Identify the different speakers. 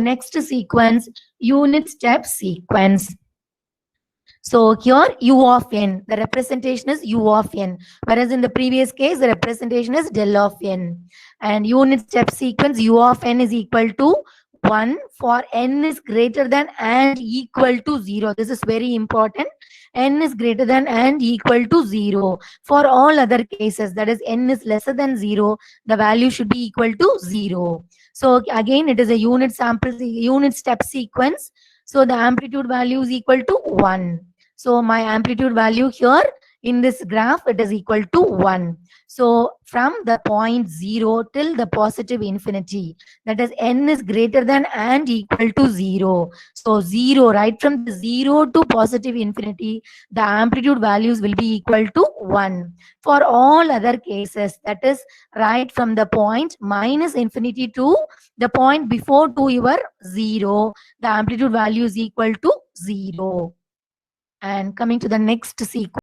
Speaker 1: next sequence, unit step sequence. So here u of n, the representation is u of n, whereas in the previous case the representation is del of n. And unit step sequence u of n is equal to 1 for n is greater than and equal to 0. This is very important. N is greater than and equal to 0. For all other cases, that is n is lesser than 0, the value should be equal to 0. So again, it is a unit unit step sequence. So the amplitude value is equal to 1. So my amplitude value here in this graph, it is equal to 1. So from the point 0 till the positive infinity, that is n is greater than and equal to 0. So 0, right from the 0 to positive infinity, the amplitude values will be equal to 1. For all other cases, that is right from the point minus infinity to the point before to your 0, the amplitude value is equal to 0. And coming to the next sequence.